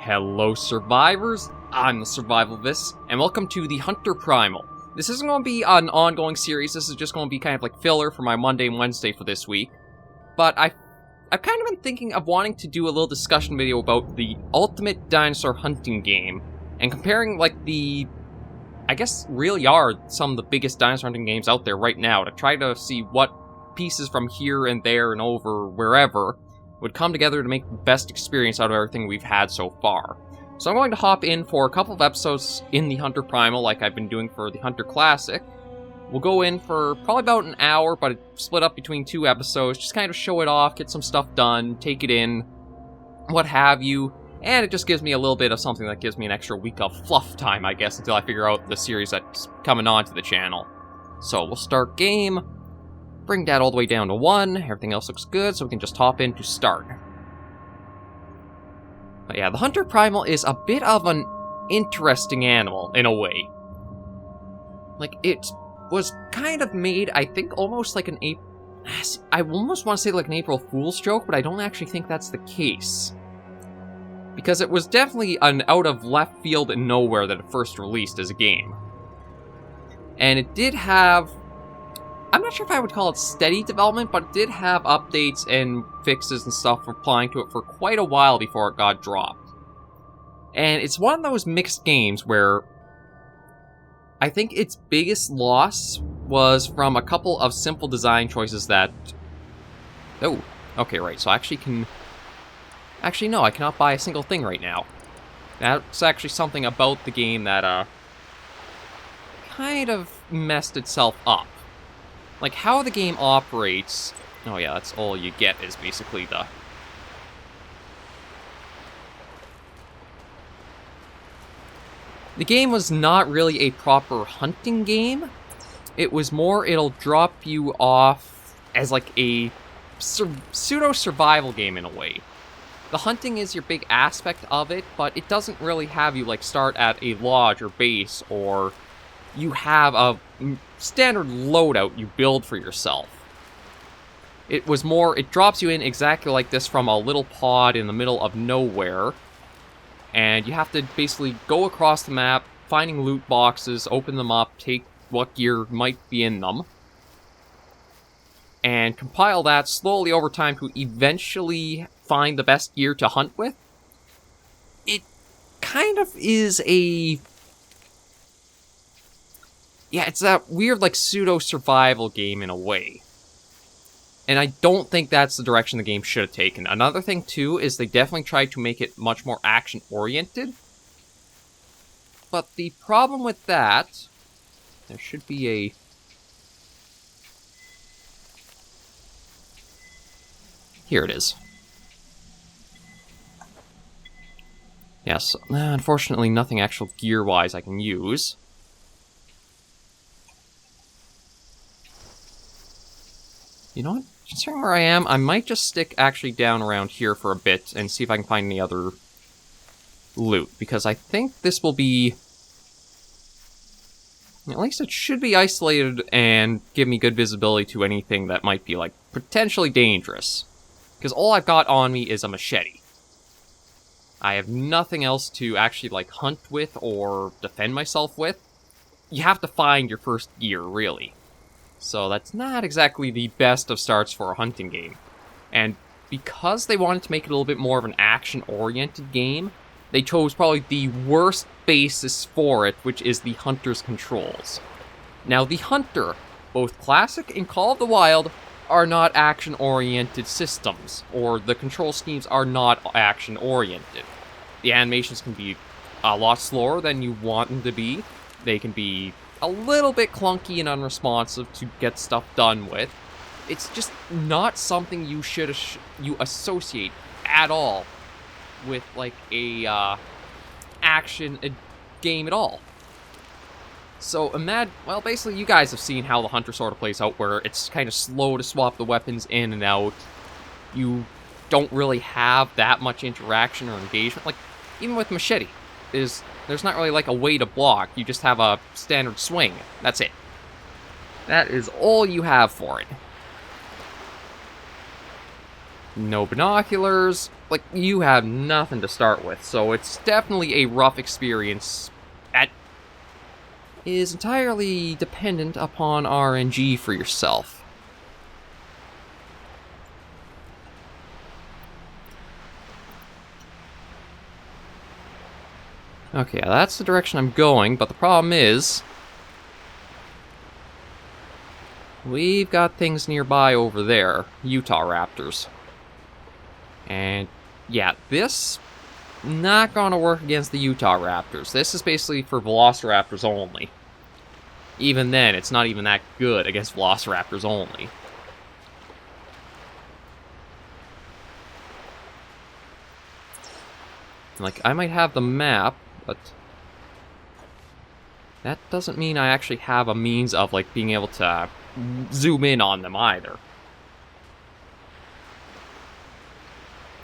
Hello survivors, I'm the Survivalist, and welcome to the Hunter Primal. This isn't going to be an ongoing series, this is just going to be kind of like filler for my Monday and Wednesday for this week. But I've kind of been thinking of wanting to do a little discussion video about the ultimate dinosaur hunting game, and comparing like I guess really are some of the biggest dinosaur hunting games out there right now, to try to see what pieces from here and there and over wherever would come together to make the best experience out of everything we've had so far. So I'm going to hop in for a couple of episodes in the Hunter Primal, like I've been doing for the Hunter Classic. We'll go in for probably about an hour, but it's split up between 2 episodes, just kind of show it off, get some stuff done, take it in, what have you, and it just gives me a little bit of something that gives me an extra week of fluff time, I guess, until I figure out the series that's coming on to the channel. So we'll start game. Bring that all the way down to 1, everything else looks good, so we can just hop in to start. But yeah, the Hunter Primal is a bit of an interesting animal, in a way. Like, it was kind of made, I think, almost like I almost want to say like an April Fool's joke, but I don't actually think that's the case. Because it was definitely an out of left field and nowhere that it first released as a game. And it did have, I'm not sure if I would call it steady development, but it did have updates and fixes and stuff applying to it for quite a while before it got dropped. And it's one of those mixed games where I think its biggest loss was from a couple of simple design choices that... Oh, okay, right, so I actually can... Actually, no, I cannot buy a single thing right now. That's actually something about the game that, kind of messed itself up. Like, how the game operates... Oh yeah, that's all you get, is basically the... The game was not really a proper hunting game. It was more, it'll drop you off as like a pseudo-survival game in a way. The hunting is your big aspect of it, but it doesn't really have you, like, start at a lodge or base, or you have a standard loadout you build for yourself. It was more, it drops you in exactly like this from a little pod in the middle of nowhere, and you have to basically go across the map, finding loot boxes, open them up, take what gear might be in them, and compile that slowly over time to eventually find the best gear to hunt with. It kind of is a... Yeah, it's that weird, like, pseudo-survival game in a way. And I don't think that's the direction the game should have taken. Another thing, too, is they definitely tried to make it much more action-oriented. But the problem with that... There should be a... Here it is. Yes, unfortunately nothing actual gear-wise I can use. You know what? Considering where I am, I might just stick actually down around here for a bit and see if I can find any other loot, because I think this will be... At least it should be isolated and give me good visibility to anything that might be, like, potentially dangerous. Because all I've got on me is a machete. I have nothing else to actually, like, hunt with or defend myself with. You have to find your first gear, really. So that's not exactly the best of starts for a hunting game. And because they wanted to make it a little bit more of an action-oriented game, they chose probably the worst basis for it, which is the Hunter's controls. Now, the Hunter, both Classic and Call of the Wild, are not action-oriented systems, or the control schemes are not action-oriented. The animations can be a lot slower than you want them to be. They can be a little bit clunky and unresponsive to get stuff done with. It's just not something you should you associate at all with, like, a action game at all. So, well, basically, you guys have seen how the Hunter sort of plays out, where it's kind of slow to swap the weapons in and out. You don't really have that much interaction or engagement. Like, even with Machete, there's not really, like, a way to block. You just have a standard swing. That's it. That is all you have for it. no binoculars. Like, you have nothing to start with, so it's definitely a rough experience. That is entirely dependent upon RNG for yourself. Okay, that's the direction I'm going, but the problem is we've got things nearby over there. Utah raptors. And yeah, this not gonna work against the Utah raptors. This is basically for velociraptors only. Even then, it's not even that good against velociraptors only. Like, I might have the map, but that doesn't mean I actually have a means of, like, being able to zoom in on them either.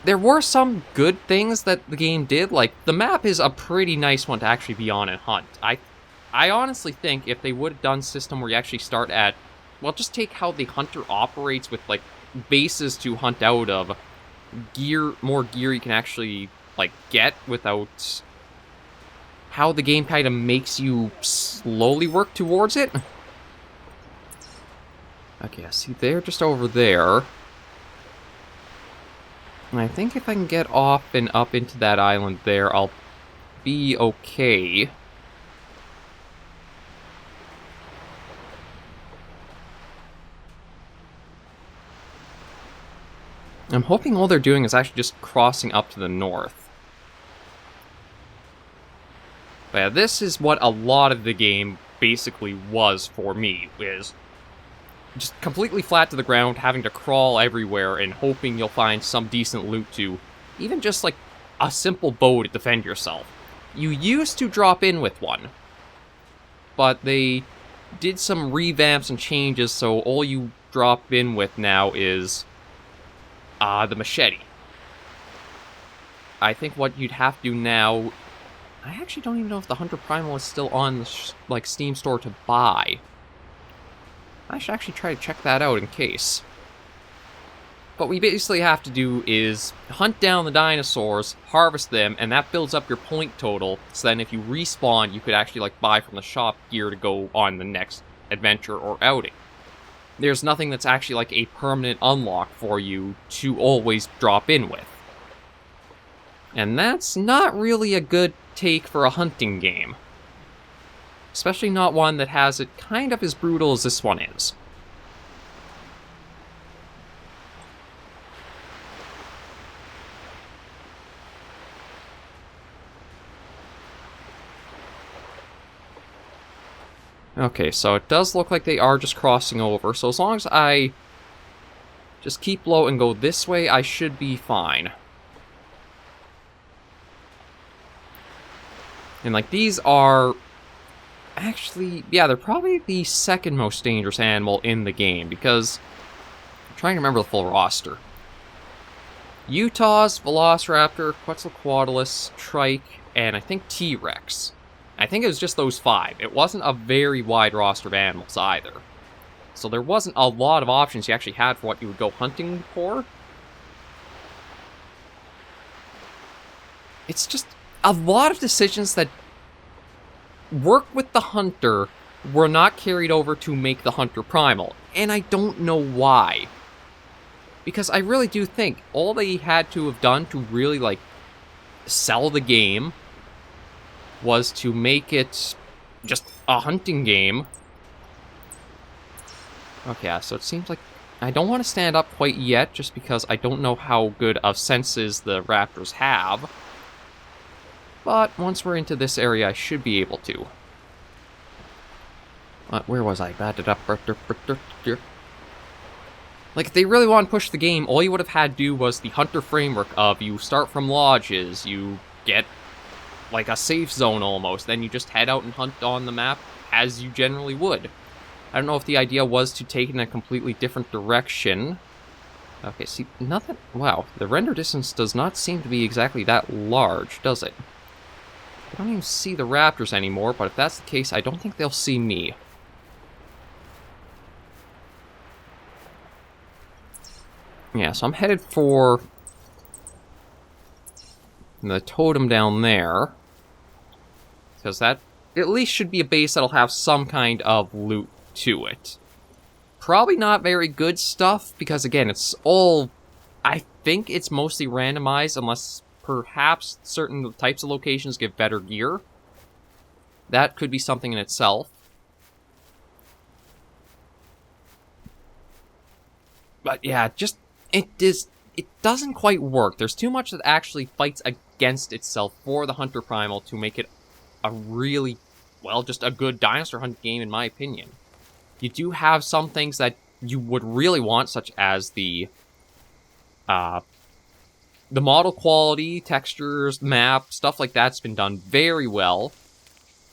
There were some good things that the game did, like, the map is a pretty nice one to actually be on and hunt. I honestly think if they would have done a system where you actually start at, well, just take how the hunter operates with, like, bases to hunt out of, more gear you can actually, like, get without how the game kind of makes you slowly work towards it. Okay, I see they're just over there. And I think if I can get off and up into that island there, I'll be okay. I'm hoping all they're doing is actually just crossing up to the north. But yeah, this is what a lot of the game basically was for me, is just completely flat to the ground, having to crawl everywhere, and hoping you'll find some decent loot to even just, like, a simple bow to defend yourself. You used to drop in with one, but they did some revamps and changes, so all you drop in with now is the machete. I think what you'd have to do now... I actually don't even know if the Hunter Primal is still on the like Steam store to buy. I should actually try to check that out in case. What we basically have to do is hunt down the dinosaurs, harvest them, and that builds up your point total, so then if you respawn, you could actually, like, buy from the shop gear to go on the next adventure or outing. There's nothing that's actually, like, a permanent unlock for you to always drop in with. And that's not really a good take for a hunting game. Especially not one that has it kind of as brutal as this one is. Okay, so it does look like they are just crossing over, so as long as I just keep low and go this way, I should be fine. And, like, these are... actually, yeah, they're probably the second most dangerous animal in the game, because... I'm trying to remember the full roster. Utah's, Velociraptor, Quetzalcoatlus, Trike, and I think T-Rex. I think it was just those 5. It wasn't a very wide roster of animals either. So there wasn't a lot of options you actually had for what you would go hunting for. It's just a lot of decisions that work with the Hunter were not carried over to make the Hunter Primal. And I don't know why. Because I really do think all they had to have done to really, like, sell the game was to make it just a hunting game. Okay, so it seems like I don't want to stand up quite yet, just because I don't know how good of senses the raptors have. But once we're into this area, I should be able to. Where was I? Like, if they really want to push the game, all you would have had to do was the Hunter framework of you start from lodges, you get like a safe zone almost, then you just head out and hunt on the map as you generally would. I don't know if the idea was to take it in a completely different direction. Okay, see, nothing... Wow, the render distance does not seem to be exactly that large, does it? I don't even see the raptors anymore, but if that's the case, I don't think they'll see me. Yeah, so I'm headed for the totem down there. Because that at least should be a base that'll have some kind of loot to it. Probably not very good stuff, because again, it's all... I think it's mostly randomized, unless perhaps certain types of locations give better gear. That could be something in itself. But yeah, just... It doesn't quite work. There's too much that actually fights against itself for the Hunter Primal to make it a really, well, just a good dinosaur hunt game, in my opinion. You do have some things that you would really want, such as the model quality, textures, map, stuff like that's been done very well.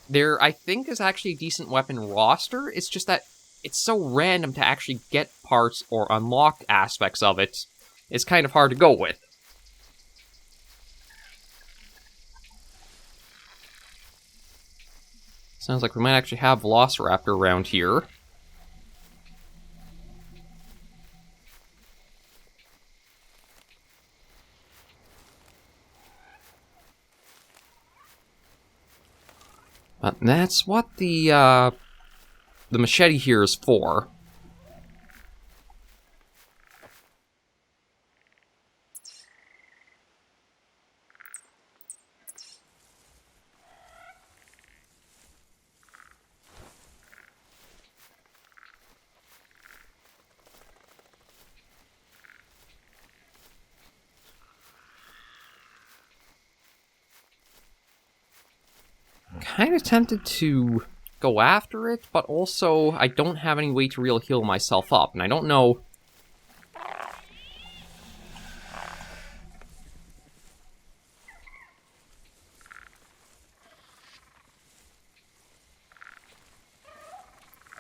There, I think, is actually a decent weapon roster. It's just that it's so random to actually get parts or unlock aspects of it. It's kind of hard to go with. Sounds like we might actually have Velociraptor around here. But that's what the machete here is for. Kind of tempted to go after it, but also I don't have any way to really heal myself up, and I don't know...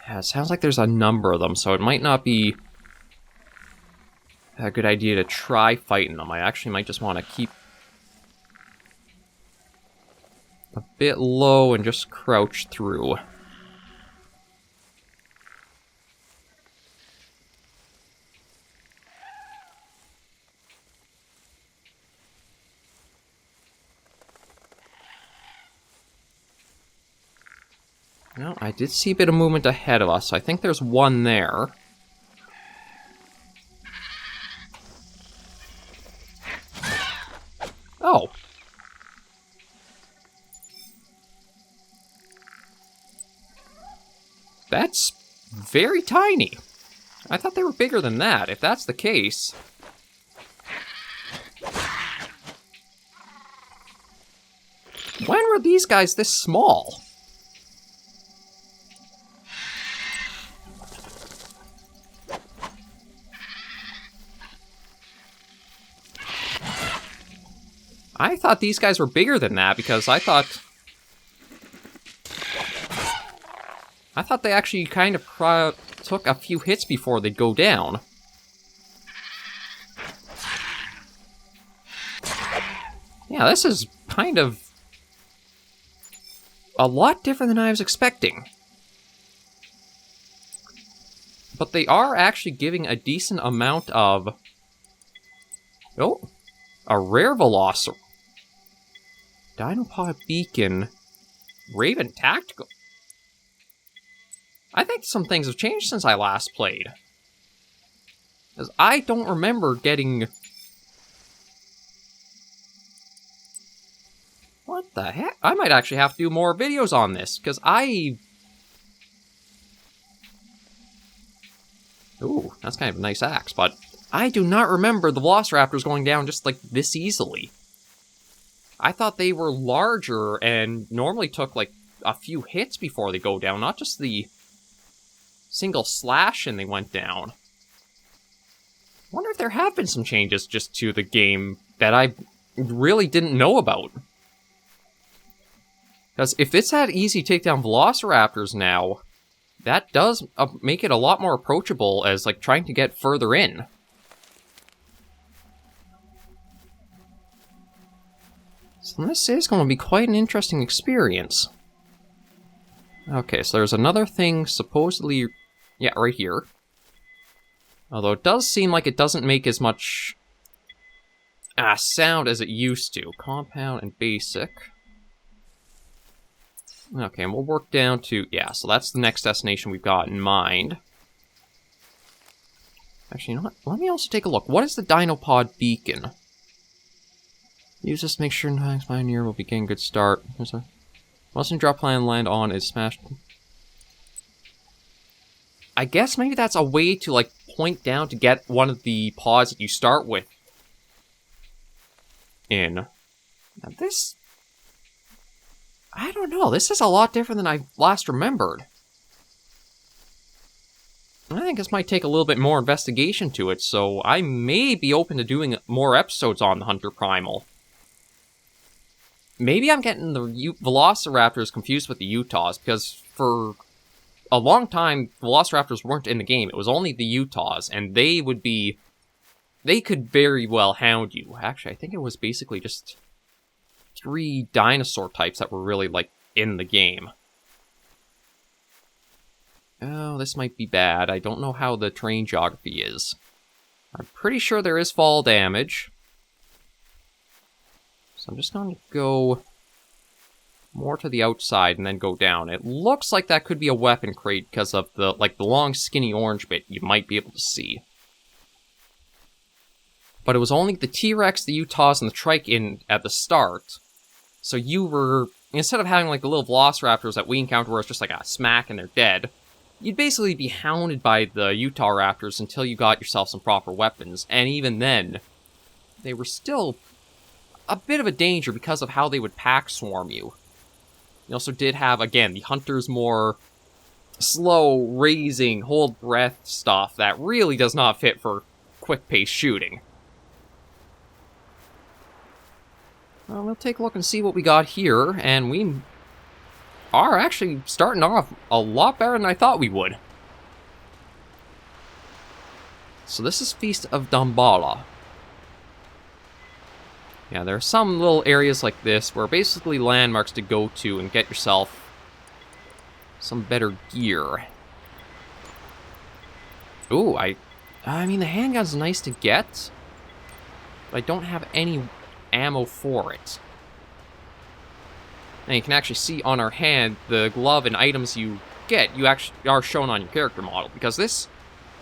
Yeah, it sounds like there's a number of them, so it might not be a good idea to try fighting them. I actually might just want to keep a bit low and just crouch through. No, I did see a bit of movement ahead of us, so I think there's one there. Oh. That's very tiny. I thought they were bigger than that. If that's the case... When were these guys this small? I thought these guys were bigger than that, because I thought they actually kind of took a few hits before they'd go down. Yeah, this is kind of a lot different than I was expecting. But they are actually giving a decent amount of... Oh, a rare Velociraptor. Dinopod Beacon. Raven Tactical. I think some things have changed since I last played. Because I don't remember getting... What the heck? I might actually have to do more videos on this, because Ooh, that's kind of a nice axe, but I do not remember the Velociraptors going down just like this easily. I thought they were larger and normally took like a few hits before they go down, not just the single slash and they went down. Wonder if there have been some changes just to the game that I really didn't know about. Because if it's that easy to take down Velociraptors now, that does make it a lot more approachable as like trying to get further in. So this is going to be quite an interesting experience. Okay, so there's another thing supposedly... Yeah, right here. Although it does seem like it doesn't make as much sound as it used to. Compound and basic. Okay, and we'll work down to... Yeah, so that's the next destination we've got in mind. Actually, you know what? Let me also take a look. What is the Dinopod beacon? Use this to make sure Nice Pioneer will be getting a good start. There's a... Mustn't drop plan land on is smashed. I guess maybe that's a way to, like, point down to get one of the pods that you start with in. Now this... I don't know, this is a lot different than I last remembered. I think this might take a little bit more investigation to it, so I may be open to doing more episodes on the Hunter Primal. Maybe I'm getting the Velociraptors confused with the Utahs, because for a long time, Velociraptors weren't in the game. It was only the Utahs, and they would be... They could very well hound you. Actually, I think it was basically just 3 dinosaur types that were really, like, in the game. Oh, this might be bad. I don't know how the terrain geography is. I'm pretty sure there is fall damage. So I'm just going to go more to the outside and then go down. It looks like that could be a weapon crate because of the, like, the long skinny orange bit you might be able to see. But it was only the T-Rex, the Utahs, and the Trike in at the start. So you were, instead of having, like, the little Velociraptors that we encountered where it's just like a smack and they're dead, you'd basically be hounded by the Utah Raptors until you got yourself some proper weapons. And even then, they were still a bit of a danger because of how they would pack swarm you. You also did have, again, the Hunter's more slow, raising, hold breath stuff that really does not fit for quick-paced shooting. Well, we'll take a look and see what we got here, and we are actually starting off a lot better than I thought we would. So this is Feast of Damballa. Yeah, there are some little areas like this where basically landmarks to go to and get yourself some better gear. Ooh, I mean, the handgun's nice to get, but I don't have any ammo for it. And you can actually see on our hand the glove and items you get, you actually are shown on your character model, because this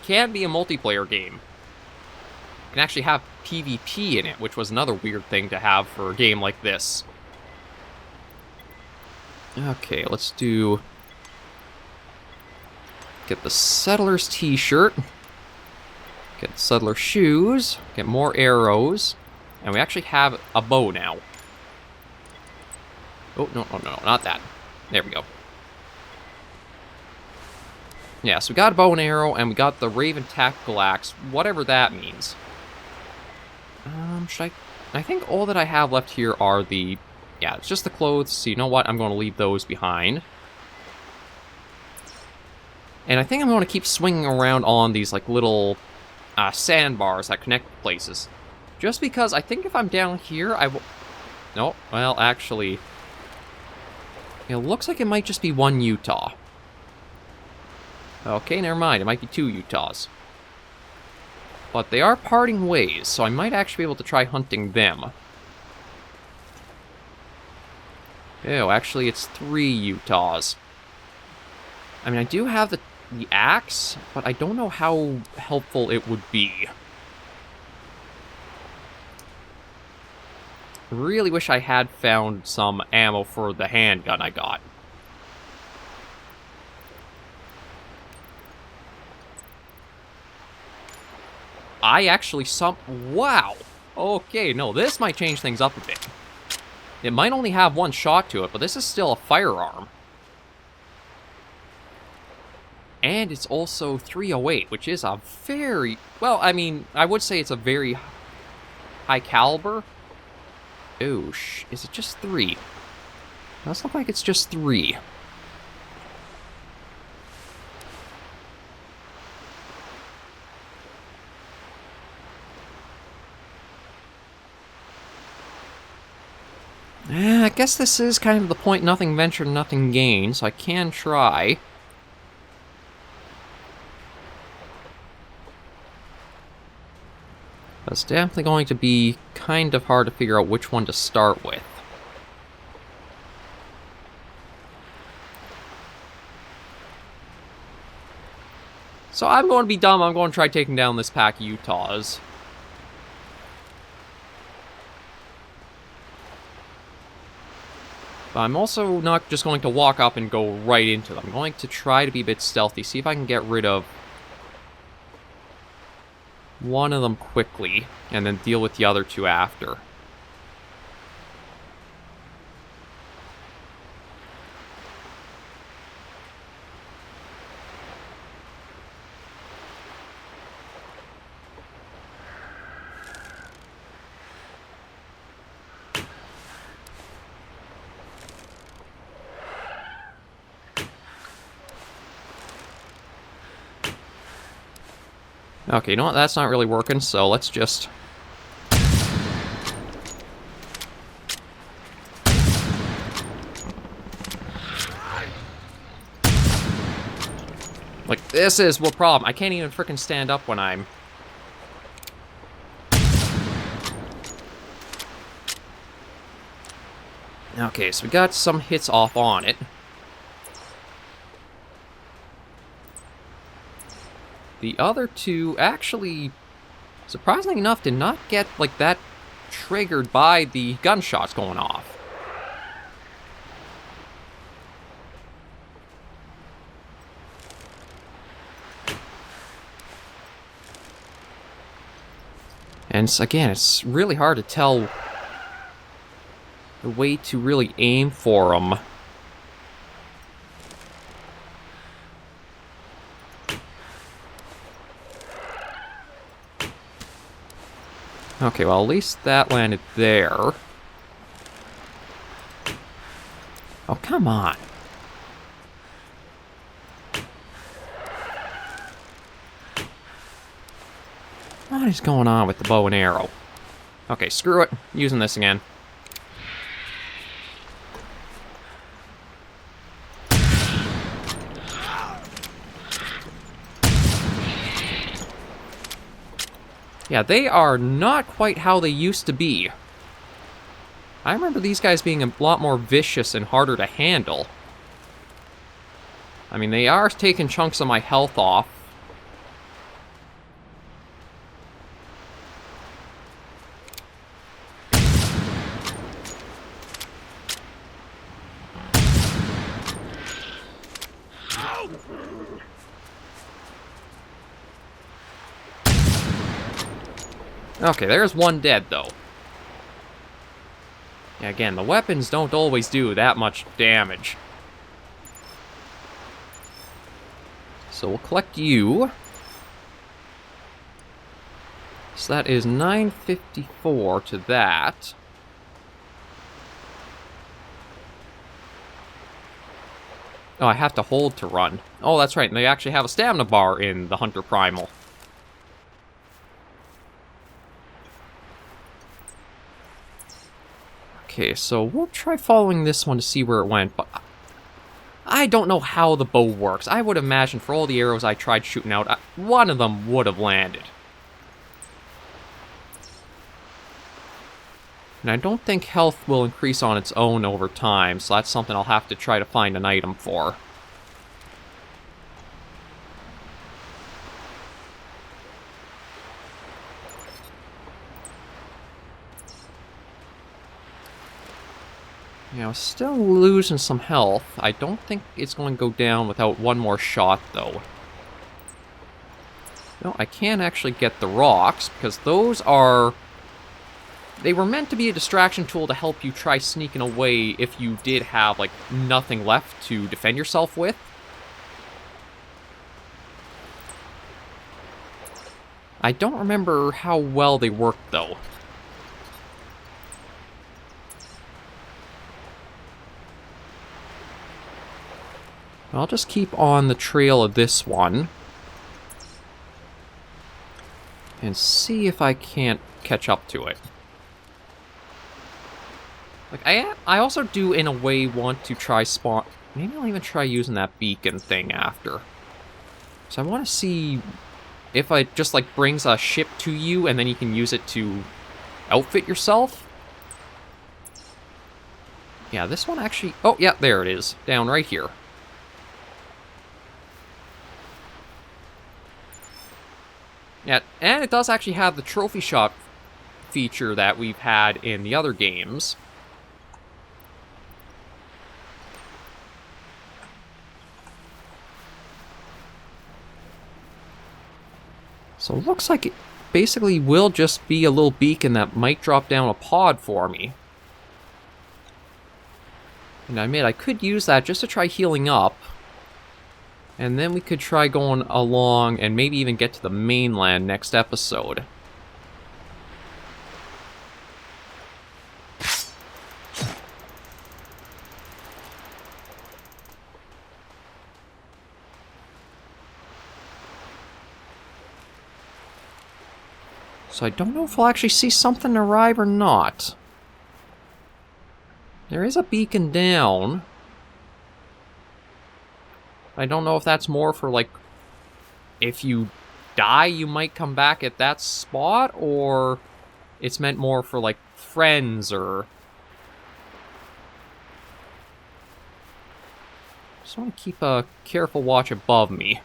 can be a multiplayer game. You can actually have PvP in it, which was another weird thing to have for a game like this. Okay, let's do... Get the Settler's t-shirt. Get the Settler shoes. Get more arrows. And we actually have a bow now. Oh, no, not that. There we go. Yeah, so we got a bow and arrow, and we got the Raven Tactical Axe, whatever that means. I think all that I have left here are the... Yeah, it's just the clothes, so you know what? I'm going to leave those behind. And I think I'm going to keep swinging around on these, like, little sandbars that connect places. Just because I think if I'm down here, I will... No, well, actually... It looks like it might just be one Utah. Okay, never mind. It might be 2 Utahs. But they are parting ways, so I might actually be able to try hunting them. Oh, actually, it's 3 Utahs. I mean, I do have the axe, but I don't know how helpful it would be. I really wish I had found some ammo for the handgun I got. I actually wow! Okay, no, this might change things up a bit. It might only have 1 shot to it, but this is still a firearm. And it's also 308, which is a very... Well, I mean, I would say it's a very high caliber. Oh, is it just 3? It does look like it's just 3. I guess this is kind of the point, nothing ventured, nothing gained, so I can try. It's definitely going to be kind of hard to figure out which one to start with. So I'm going to be dumb. I'm going to try taking down this pack of Utahs. But I'm also not just going to walk up and go right into them. I'm going to try to be a bit stealthy, see if I can get rid of one of them quickly, and then deal with the other two after. Okay, you know what? That's not really working, so let's just... Like, this is what problem. I can't even frickin' stand up when I'm... Okay, so we got some hits off on it. The other two actually, surprisingly enough, did not get, like, that triggered by the gunshots going off. And again, it's really hard to tell the way to really aim for them. Okay, well, at least that landed there. Oh, come on. What is going on with the bow and arrow? Okay, screw it. Using this again. Yeah, they are not quite how they used to be. I remember these guys being a lot more vicious and harder to handle. I mean, they are taking chunks of my health off. Okay, there's one dead, though. Yeah, again, the weapons don't always do that much damage. So we'll collect you. So that is 954 to that. Oh, I have to hold to run. Oh, that's right, and they actually have a stamina bar in the Hunter Primal. Okay, so we'll try following this one to see where it went, but I don't know how the bow works. I would imagine for all the arrows I tried shooting out, one of them would have landed. And I don't think health will increase on its own over time, so that's something I'll have to try to find an item for. You know, still losing some health. I don't think it's going to go down without one more shot, though. No, I can actually get the rocks, because those are... They were meant to be a distraction tool to help you try sneaking away if you did have, like, nothing left to defend yourself with. I don't remember how well they worked, though. I'll just keep on the trail of this one. And see if I can't catch up to it. Like, I also do, in a way, want to try spawn... Maybe I'll even try using that beacon thing after. So I want to see if it just, like, brings a ship to you and then you can use it to outfit yourself. Yeah, this one actually... Oh, yeah, there it is. Down right here. Yeah, and it does actually have the trophy shop feature that we've had in the other games. So it looks like it basically will just be a little beacon that might drop down a pod for me. And I admit, I could use that just to try healing up. And then we could try going along and maybe even get to the mainland next episode. So I don't know if we'll actually see something arrive or not. There is a beacon down. I don't know if that's more for, like, if you die, you might come back at that spot, or it's meant more for, like, friends, or... Just want to keep a careful watch above me.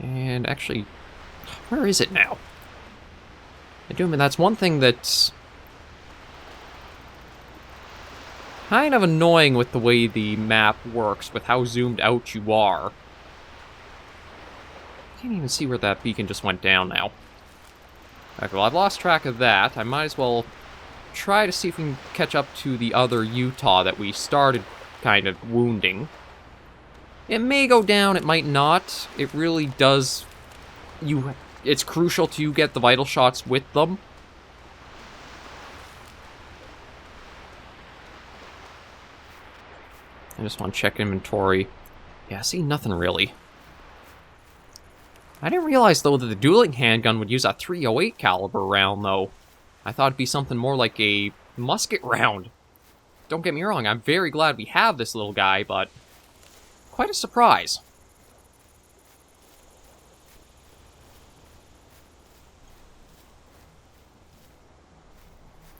And actually, where is it now? I do mean that's one thing that's kind of annoying with the way the map works, with how zoomed out you are. Can't even see where that beacon just went down now. Okay, well, I've lost track of that. I might as well try to see if we can catch up to the other Utah that we started kind of wounding. It may go down, it might not. It really does... It's crucial to get the vital shots with them. I just want to check inventory. Yeah, see, nothing really. I didn't realize, though, that the dueling handgun would use a .308 caliber round, though. I thought it'd be something more like a musket round. Don't get me wrong, I'm very glad we have this little guy, but... quite a surprise.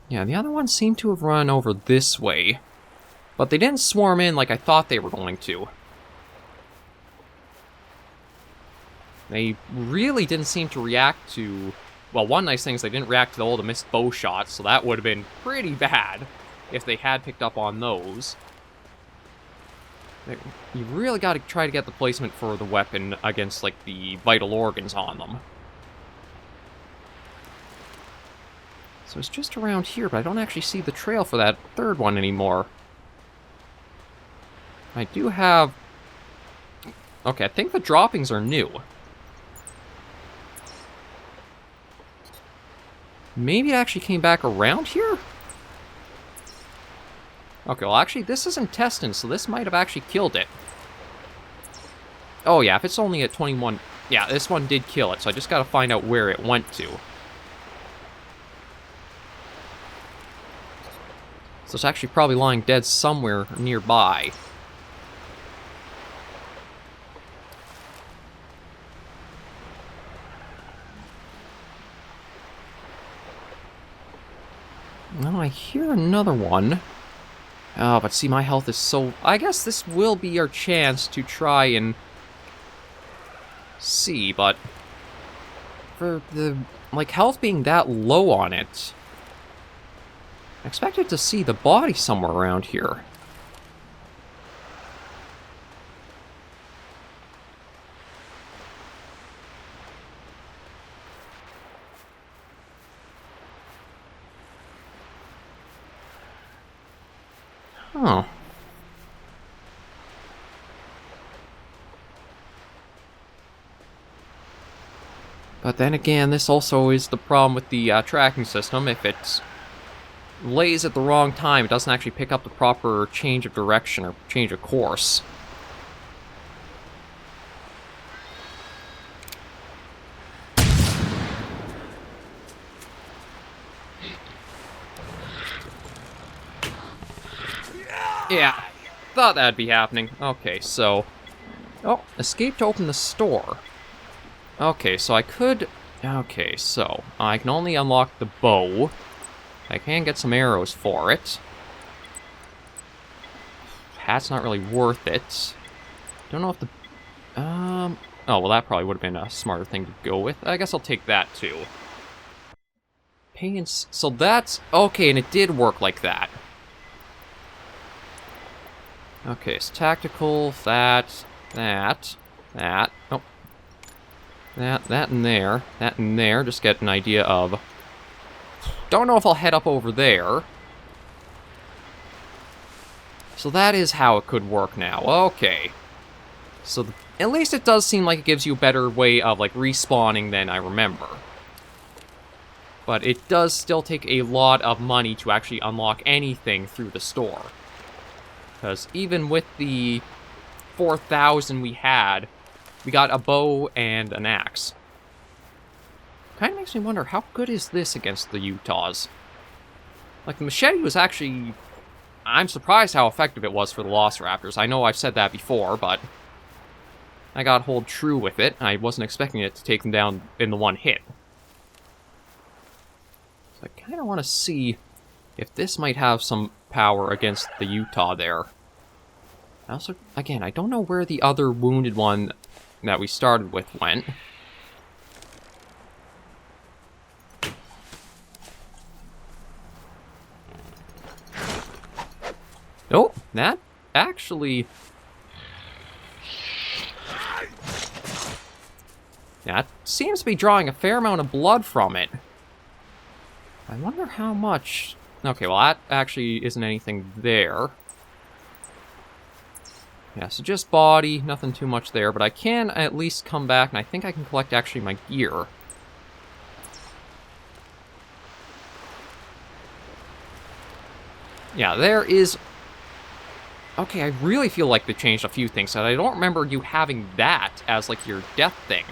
Yeah, the other ones seem to have run over this way. But they didn't swarm in like I thought they were going to. They really didn't seem to react to... Well, one nice thing is they didn't react to all the missed bow shots, so that would have been pretty bad if they had picked up on those. You really got to try to get the placement for the weapon against, like, the vital organs on them. So it's just around here, but I don't actually see the trail for that third one anymore. I do have... Okay, I think the droppings are new. Maybe it actually came back around here? Okay, well actually this is intestine, so this might have actually killed it. Oh yeah, if it's only at 21... Yeah, this one did kill it, so I just gotta find out where it went to. So it's actually probably lying dead somewhere nearby. Now I hear another one. Oh, but see, my health is so... I guess this will be our chance to try and... see, but... for the, like, health being that low on it... I expected to see the body somewhere around here. Huh. But then again, this also is the problem with the tracking system. If it lays at the wrong time, it doesn't actually pick up the proper change of direction or change of course. Yeah, thought that'd be happening. Okay, so Oh, escape to open the store. Okay, so I could... Okay, so I can only unlock the bow. I can get some arrows for it. Hat's not really worth it. Don't know if the... Oh, well, that probably would have been a smarter thing to go with. I guess I'll take that, too. Payments... So that's... Okay, and it did work like that. Okay, it's tactical, that... Oh. That and there. Just get an idea of... Don't know if I'll head up over there. So that is how it could work now. Okay. So at least it does seem like it gives you a better way of, like, respawning than I remember. But it does still take a lot of money to actually unlock anything through the store. Because even with the 4,000 we had, we got a bow and an axe. Kind of makes me wonder, how good is this against the Utahs? Like, the machete was actually... I'm surprised how effective it was for the Velociraptors. I know I've said that before, but... I got hold true with it. I wasn't expecting it to take them down in the one hit. So I kind of want to see if this might have some power against the Utah there. Also, again, I don't know where the other wounded one that we started with went. Oh, that actually... That seems to be drawing a fair amount of blood from it. I wonder how much... Okay, well, that actually isn't anything there. Yeah, so just body, nothing too much there, but I can at least come back, and I think I can collect actually my gear. Yeah, there is... Okay, I really feel like they changed a few things, and I don't remember you having that as, like, your death thing.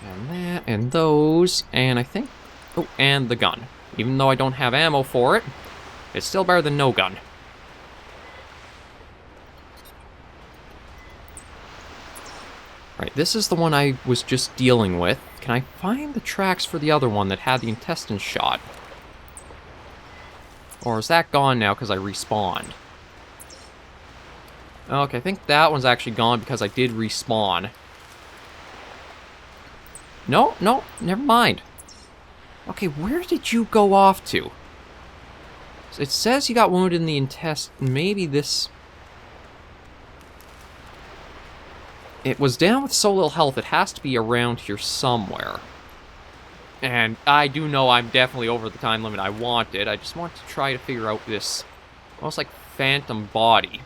And that, and those, and I think... Oh, and the gun. Even though I don't have ammo for it, it's still better than no gun. Right, this is the one I was just dealing with. Can I find the tracks for the other one that had the intestine shot? Or is that gone now because I respawned? Okay, I think that one's actually gone because I did respawn. No, never mind. Okay, where did you go off to? It says you got wounded in the intestine. Maybe this... It was down with so little health, it has to be around here somewhere. And I do know I'm definitely over the time limit I wanted. I just want to try to figure out this almost like phantom body.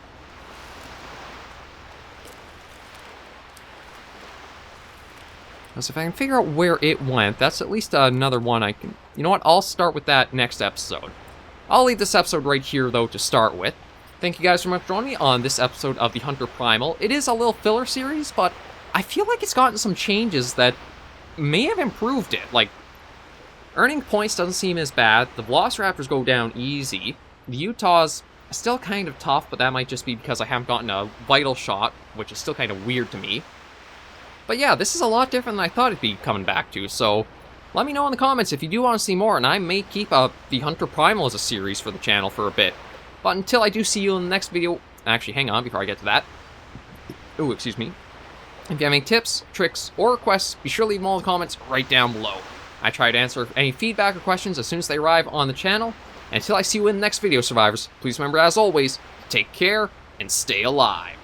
Because if I can figure out where it went, that's at least another one I can... You know what? I'll start with that next episode. I'll leave this episode right here, though, to start with. Thank you guys so much for joining me on this episode of the Hunter Primal. It is a little filler series, but I feel like it's gotten some changes that may have improved it. Like, earning points doesn't seem as bad. The Velociraptors go down easy. The Utahs still kind of tough, but that might just be because I haven't gotten a vital shot, which is still kind of weird to me. But yeah, this is a lot different than I thought it'd be coming back to, so let me know in the comments if you do want to see more, and I may keep the Hunter Primal as a series for the channel for a bit. But until I do see you in the next video... Actually, hang on before I get to that. Ooh, excuse me. If you have any tips, tricks, or requests, be sure to leave them all in the comments right down below. I try to answer any feedback or questions as soon as they arrive on the channel. And until I see you in the next video, survivors, please remember, as always, take care and stay alive.